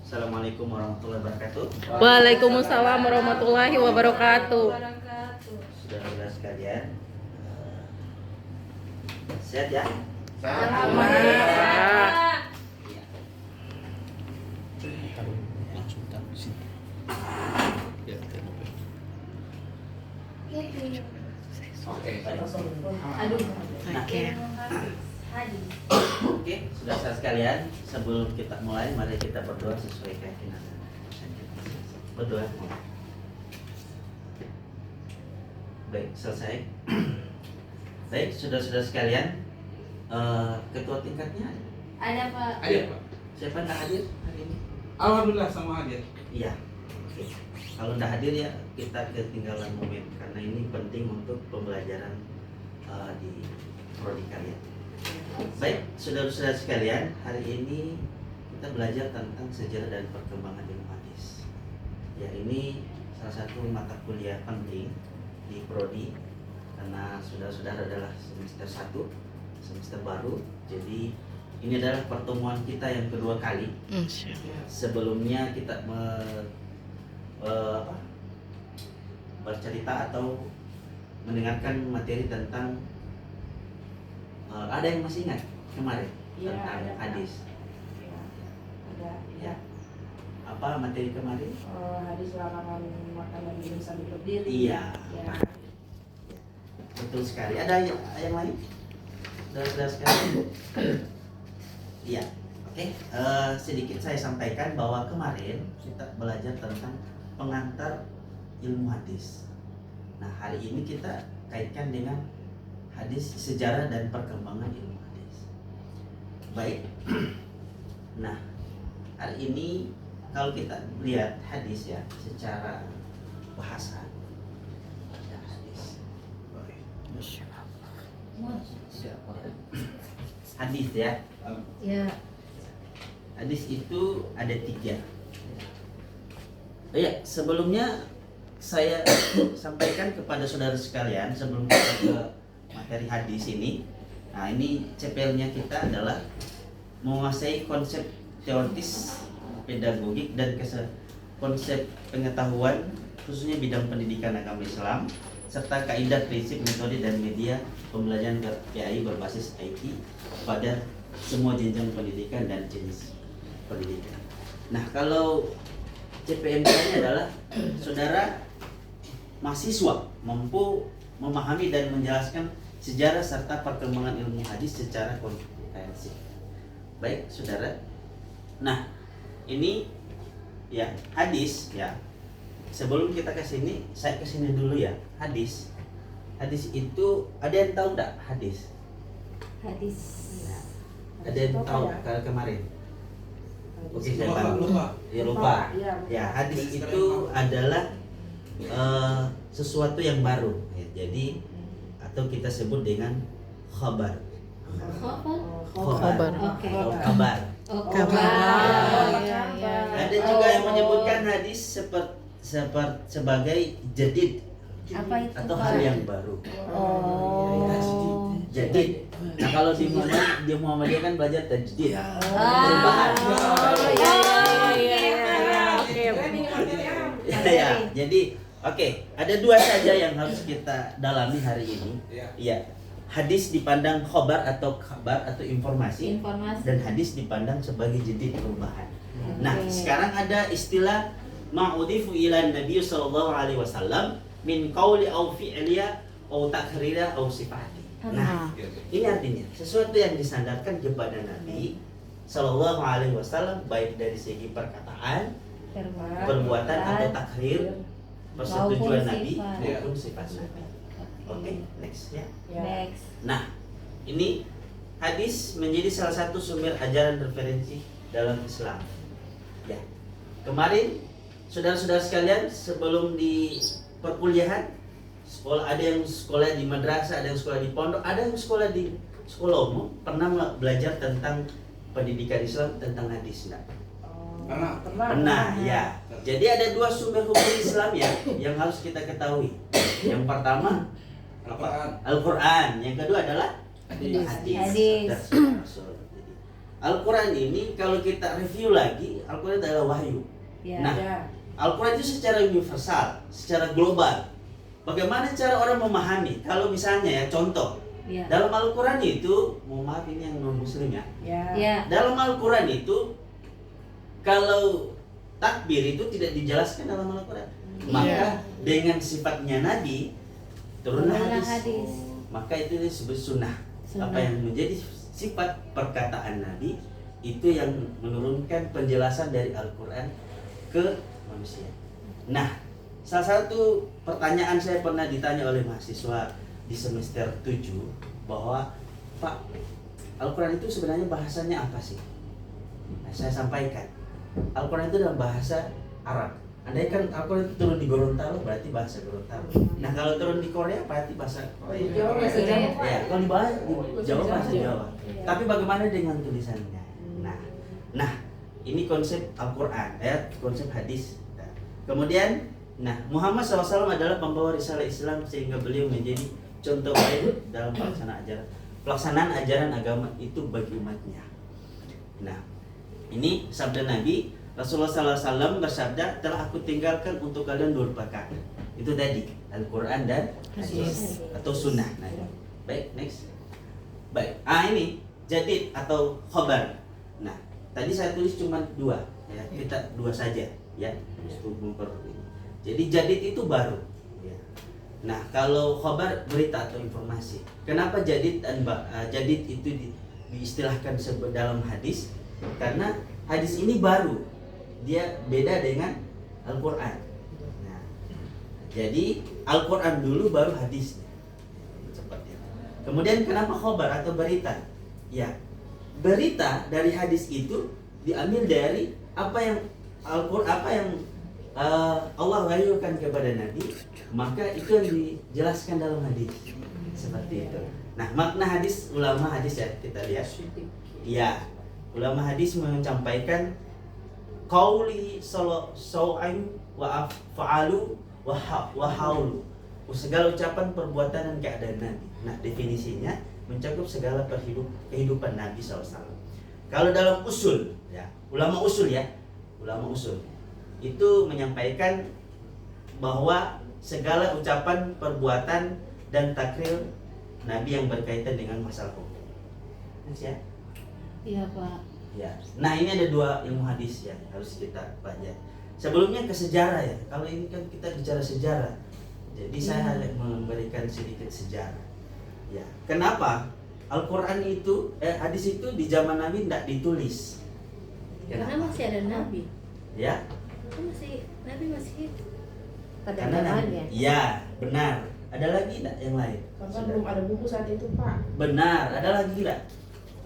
Assalamualaikum warahmatullahi wabarakatuh. Waalaikumsalam warahmatullahi wabarakatuh. Saudara-saudara sekalian, sehat ya? Alhamdulillah. Oke, baik. Oke. Oke, saudara sekalian, sebelum kita mulai, mari kita berdoa sesuai keyakinan. Berdoa. Baik, selesai. Baik, saudara-saudara sekalian, ketua tingkatnya Ada Pak. Ada Pak. siapa yang hadir hari ini? Alhamdulillah sama hadir. Iya. Oke. Kalau tidak hadir ya kita ketinggalan momen karena ini penting untuk pembelajaran di prodi kalian. Baik, saudara-saudara sekalian, hari ini kita belajar tentang sejarah dan perkembangan ilmu hadis. Ya, ini salah satu mata kuliah penting di prodi karena saudara-saudara adalah semester 1, semester baru. Jadi ini adalah pertemuan kita yang kedua kali. Sebelumnya kita bercerita atau mendengarkan materi tentang ada yang masih ingat kemarin Iya, tentang ada, Pak. hadis. Ada. Ya. Apa materi kemarin? Hadis larangan makan dan minum sambil berdiri. Iya. Ya. Betul sekali. Ada yang lain? Saudara-saudara sekalian? Iya. Oke. Sedikit saya sampaikan bahwa kemarin kita belajar tentang pengantar ilmu hadis. Nah, hari ini kita kaitkan dengan hadis, sejarah dan perkembangan ilmu hadis. Baik. Nah, hari ini kalau kita lihat hadis ya secara bahasa ada hadis. Hadis ya. Ya. Hadis itu ada 3. Ya, sebelumnya saya sampaikan kepada saudara sekalian sebelum kita ke materi hadis ini. Nah, ini CPL-nya kita adalah menguasai konsep teoritis, pedagogik dan konsep pengetahuan khususnya bidang pendidikan agama Islam serta kaidah prinsip metode dan media pembelajaran PAI berbasis IT pada semua jenjang pendidikan dan jenis pendidikan. Nah, kalau CPMK-nya adalah saudara mahasiswa mampu memahami dan menjelaskan sejarah serta perkembangan ilmu hadis secara komprehensif. Baik, saudara. Nah, ini ya hadis ya. Sebelum kita ke sini, saya ke sini dulu ya. Hadis. Hadis itu ada yang tahu enggak hadis? Hadis. Nah, ada yang tahu kalau kemarin? Oke, saya Lupa, bantu. lupa. Ya, lupa. Iya, lupa. Ya, hadis itu adalah sesuatu yang baru. Ya, jadi atau kita sebut dengan khabar. Khabar. Oke. Atau kabar. Oh, Kabar. Iya, iya. Ada juga yang menyebutkan hadis sebagai jadid Apa itu? atau Pak? hal yang baru. Oh. Jadid. Nah, kalau di Muhammadiyah kan belajar tajdid. Ah. Oke. Ya, jadi oke, ada 2 saja yang harus kita dalami hari ini. Iya. Hadis dipandang khobar atau kabar atau informasi, Informasi. dan hadis dipandang sebagai jadid perubahan. Nah, Oke. sekarang ada istilah ma'udifu ila Nabi sallallahu alaihi wasallam min qauli au fi'liya au takrira au sifati. Nah, ini artinya sesuatu yang disandarkan kepada Nabi sallallahu alaihi wasallam baik dari segi perkataan, perbuatan atau takrir, persetujuan Maupun Nabi sifat. maupun sifat Nabi. Oke, next ya. Next. Nah, ini hadis menjadi salah satu sumber ajaran referensi dalam Islam. Ya, kemarin saudara-saudara sekalian sebelum di perkuliahan sekolah, ada yang sekolah di madrasah, ada yang sekolah di pondok, ada yang sekolah di sekolah umum, pernah belajar tentang pendidikan Islam tentang hadis enggak? Pernah ya. Jadi ada 2 sumber hukum Islam ya yang harus kita ketahui. Yang pertama Al-Quran. Yang kedua adalah hadis. Hadis. Dari Rasul. Al-Quran ini kalau kita review lagi, Al-Quran adalah wahyu. Ya. Nah, Ya. Al-Quran itu secara universal, secara global. Bagaimana cara orang memahami? Kalau misalnya ya contoh, Ya. dalam Al-Quran itu, mohon maaf ini yang non muslim ya. Ya. Ya. Dalam Al-Quran itu, kalau takbir itu tidak dijelaskan dalam Al-Quran. Maka dengan sifatnya Nabi, turunlah Turunlah hadis. hadis. Maka itu disebut sunnah. Sunnah. Apa yang menjadi sifat perkataan Nabi, itu yang menurunkan penjelasan dari Al-Quran ke manusia. Nah, salah satu pertanyaan saya pernah ditanya oleh mahasiswa di semester 7 bahwa, Pak, Al-Quran itu sebenarnya bahasanya apa sih? Nah, saya sampaikan, Al-Quran itu dalam bahasa Arab. Andai kan Al-Quran itu turun di Gorontalo berarti bahasa Gorontalo. Nah, kalau turun di Korea berarti bahasa Korea. Jawa bahasa Jawa, Pak. Ya, kalau di Jawa bahasa Jawa. Iya. Tapi bagaimana dengan tulisannya? Nah, ini konsep Al-Quran, konsep hadis. Nah, kemudian, Muhammad SAW adalah pembawa risalah Islam sehingga beliau menjadi contoh baik dalam pelaksanaan ajaran agama itu bagi umatnya. Nah, ini sabda Nabi. Rasulullah SAW bersabda, telah aku tinggalkan untuk kalian 2 perkara. Itu tadi, Al-Quran dan hadis atau sunnah. Nah, baik, next. Baik, ini jadid atau khobar. Nah, tadi saya tulis cuma 2, ya, kita 2 saja, ya, untuk memperoleh. Jadi jadid itu baru. Ya. Nah, kalau khobar berita atau informasi. Kenapa jadid dan jadid itu diistilahkan dalam hadis? Karena hadis ini baru. Dia beda dengan Al-Quran. Nah, jadi Al-Quran dulu baru hadis. Seperti itu. Kemudian kenapa khobar atau berita? Ya, berita dari hadis itu diambil dari apa yang Al-Quran, apa yang Allah wahyukan kepada Nabi, maka itu yang dijelaskan dalam hadis. Seperti itu. Nah, makna hadis, ulama hadis ya, kita lihat. Ya, ulama hadis menyampaikan qauli saw'an wa fa'alu wa haulu, segala ucapan, perbuatan dan keadaan Nabi. Nah, definisinya mencakup segala kehidupan Nabi SAW. Kalau dalam usul, ya, ulama usul itu menyampaikan bahwa segala ucapan, perbuatan dan takrir Nabi yang berkaitan dengan masalah hukum. Ya? Iya, Pak. Ya. Nah, ini ada 2 ilmu hadis ya harus kita pelajari. Sebelumnya ke sejarah ya. Kalau ini kan kita bicara sejarah. Jadi saya hanya memberikan sedikit sejarah. Ya. Kenapa Al-Quran itu hadis itu di zaman Nabi tidak ditulis? Karena masih ada Nabi. Ya. Nabi masih pada Karena zamannya. ya, benar. Ada lagi tidak yang lain? Karena belum ada buku saat itu, Pak. Benar. Ada lagi tidak?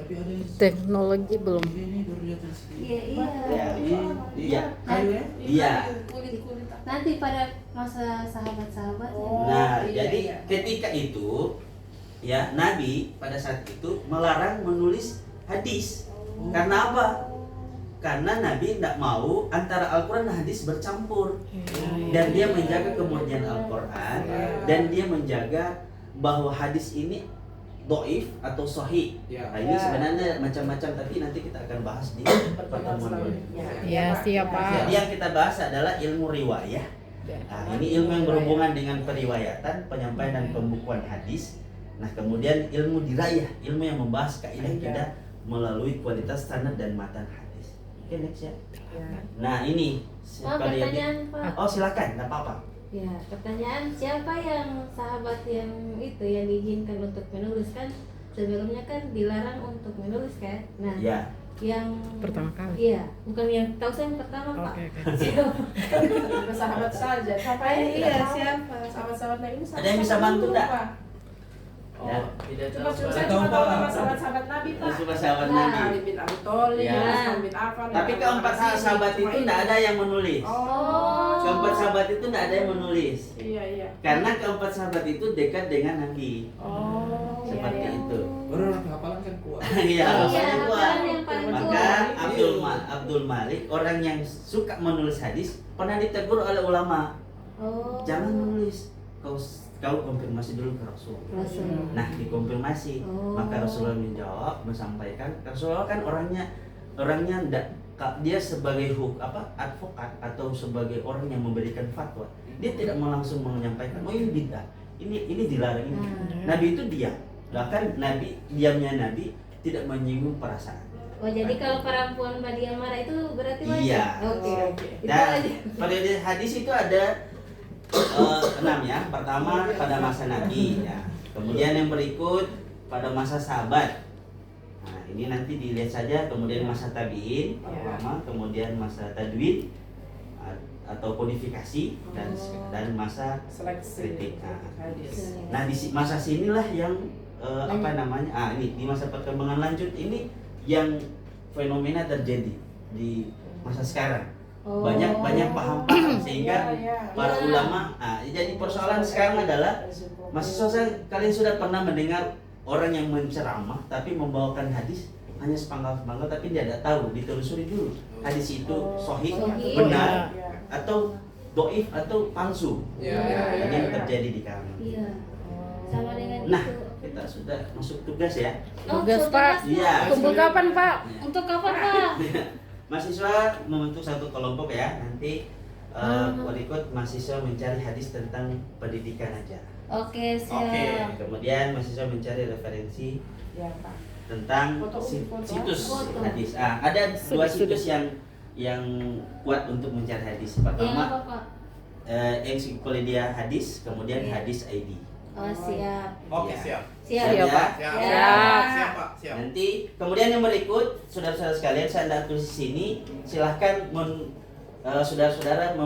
Tapi ada yang Teknologi belum. ini baru lihat yang segini. Iya. Iya. Kayu ya? Iya. Kulit-kulit. Nanti pada masa sahabat-sahabat. Oh, Nah, iya, jadi iya. ketika itu ya Nabi pada saat itu melarang menulis hadis. Karena apa? Karena Nabi tidak mau antara Al-Quran dan hadis bercampur. Dan dia menjaga kemurnian Al-Quran, dan dia menjaga bahwa hadis ini doif atau sahih. Ya. Nah, ini sebenarnya macam-macam, tapi nanti kita akan bahas di pertemuan berikutnya. Ya, siap, Pak. Jadi yang kita bahas adalah ilmu riwayah. Nah, ini ilmu yang berhubungan dengan periwayatan, penyampaian dan pembukuan hadis. Nah, kemudian ilmu dirayah, ilmu yang membahas kaidah-kaidah melalui kualitas sanad dan matan hadis. Oke, next ya. Nah, ini Pertanyaan, Pak. Oh, silakan, enggak apa-apa. Ya, pertanyaan siapa yang sahabat yang itu yang diizinkan untuk menulis kan? Sebelumnya kan dilarang untuk menulis kan? Nah, Ya. yang Pertama kali. Iya, bukan yang tahu saya yang pertama, Pak. Oke. Siapa? Kita sahabat saja. Siapa yang Iya, tidak tahu? siapa? Sahabat-sahabat Nabi ini Ada yang bisa bantu dulu, enggak? Pak. Ya. Tidak Cuma tahu. saya Tahu, cuma tahu Pak. nama sahabat-sahabat Nabi, Pak. Cuma sahabat Nah, Nabi. Ali bin Abi Thalib, Ya. Utsman bin Affan. Tapi keempat sahabat itu tidak ada yang menulis. Oh. Keempat sahabat itu tidak ada yang menulis. Iya, iya. Karena keempat sahabat itu dekat dengan Nabi. Oh, Seperti iya, iya. itu. Baru orang hafalan kan kuat. Iya, Iya, makanya kuat. kan yang paling Maka kuat. Abdul Malik, orang yang suka menulis hadis, pernah ditegur oleh ulama, Oh. jangan menulis. kau konfirmasi dulu ke Rasul. Rasul. Nah, dikonfirmasi, Oh. maka Rasulullah menjawab, menyampaikan. Rasulullah kan orangnya dia sebagai advokat atau sebagai orang yang memberikan fatwa, dia tidak mau langsung menyampaikan, oh ini bid'ah, ini dilarang ini. Nabi itu diam, bahkan diamnya Nabi tidak menyinggung perasaan. Oh, jadi kalau perempuan Mbak marah itu berarti wajar? Iya. Oke. Itu Dan aja. pada hadis itu ada 6 ya. Pertama pada masa Nabi ya. Kemudian yang berikut pada masa sahabat. Nah, ini nanti dilihat saja. Kemudian masa tabi'in, ulama, kemudian masa tadwin atau kodifikasi dan masa Seleksi kritik. hadis. Nah, di masa sinilah yang ini di masa perkembangan lanjut ini yang fenomena terjadi di masa sekarang. Oh. Banyak paham sehingga para ulama. Jadi persoalan sekarang adalah mahasiswa kalian sudah pernah mendengar orang yang menceramah tapi membawakan hadis hanya sepanggal-sepanggal tapi dia tidak tahu, ditelusuri dulu hadis itu sahih, benar atau doif atau palsu. Ini yang terjadi di kami. Iya. Sama dengan Nah, itu. kita sudah masuk tugas ya. Tugas, Pak. Iya. Kumpul kapan, Pak? Untuk kapan, Pak? Mahasiswa membentuk satu kelompok ya. Nanti berikut mahasiswa mencari hadis tentang pendidikan aja. Oke, siap. Kemudian mahasiswa mencari referensi Ya, Pak. tentang Foto. situs Foto. hadis. Ada 2 situs yang kuat untuk mencari hadis. Yang Pertama apa, Pak? Ensiklopedia Hadis, kemudian Iya. Hadis ID. Oh, siap. Oke, Ya. siap. Siap. Siap ya? Siap. Siap. Siap, Pak. Siap. Nanti kemudian yang berikut, saudara-saudara sekalian, saya anda tulis di sini. Silahkan saudara-saudara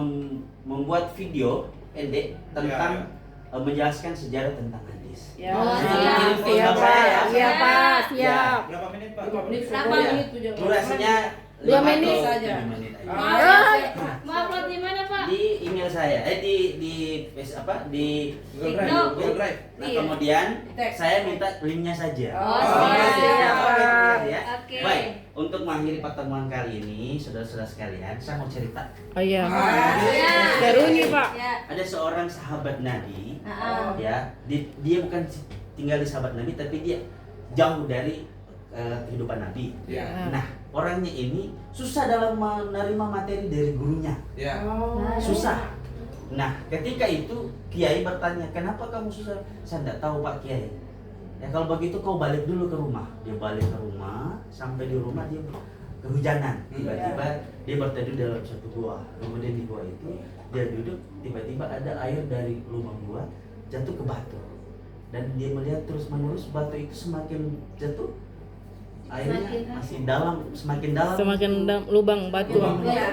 membuat video pendek tentang menjelaskan sejarah tentang hadis. Ya. Oh, Nanti siap. kirim ke email saya ya. Siap, Pak. Ya. Siap. Berapa menit, Pak? 2 menit, Berapa Ya. menit tuh jangan. Durasinya 2 5 menit atau saja. 7 menit aja. Mau upload di mana, Pak? Di email saya, di Google Drive. TikTok. Google Drive. Nah, Iya. kemudian Teks. saya minta linknya saja. Oh, siap. Ya. Oke. Baik, untuk mengakhiri pertemuan kali ini, saudara-saudara sekalian, saya mau cerita. Oh iya. Siap. Seru nih, Pak. Ya. Ada seorang sahabat Nabi, Heeh. ya, dia bukan tinggal di sahabat Nabi, tapi dia jauh dari kehidupan Nabi. Ya. Nah, orangnya ini susah dalam menerima materi dari gurunya, Ya. susah. Nah, ketika itu Kiai bertanya, kenapa kamu susah? Saya tidak tahu Pak Kiai. Ya kalau begitu kau balik dulu ke rumah. Dia balik ke rumah, sampai di rumah dia kehujanan. Tiba-tiba dia berteduh dalam satu gua. Kemudian di gua itu dia duduk, tiba-tiba ada air dari lubang gua jatuh ke batu. Dan dia melihat terus menerus batu itu semakin jatuh, airnya semakin dalam. Semakin lubang batu. Lubang. Iya.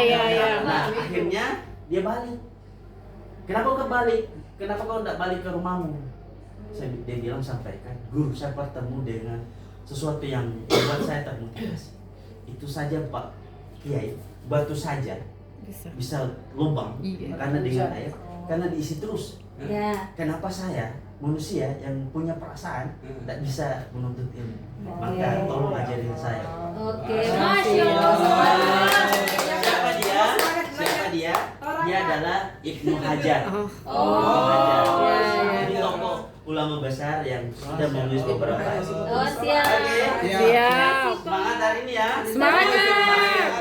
Iya. Nah, akhirnya dia balik. Kenapa kau balik? Kenapa kau tidak balik ke rumahmu? Dia bilang, sampaikan, guru saya bertemu dengan sesuatu yang membuat saya termotivasi. Itu saja Pak Kiai, batu saja bisa lubang Iya. karena dengan air, karena diisi terus. Ya. Kenapa saya manusia yang punya perasaan tidak bisa menuntut ilmu? Maka tolong ajarin saya. Oke, Masya Allah. Siapa dia? Siapa dia? Dia adalah Ibnu Hajar. Oh. Ibnu Hajar. Ya. Ini tokoh ulama besar yang sudah menulis beberapa hadis. Oh, siap. Oke. Siap. Semangat hari ini ya. Semangat.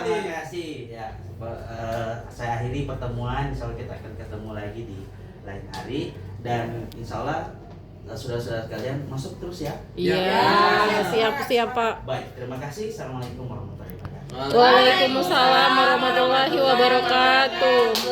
Terima kasih. Ya. Saya akhiri pertemuan. Insya Allah kita akan ketemu lagi di lain hari, dan insya Allah saudara-saudara sekalian masuk terus ya. Iya. Siap, Pak. Baik, terima kasih. Assalamualaikum warahmatullahi wabarakatuh. Waalaikumsalam warahmatullahi wabarakatuh.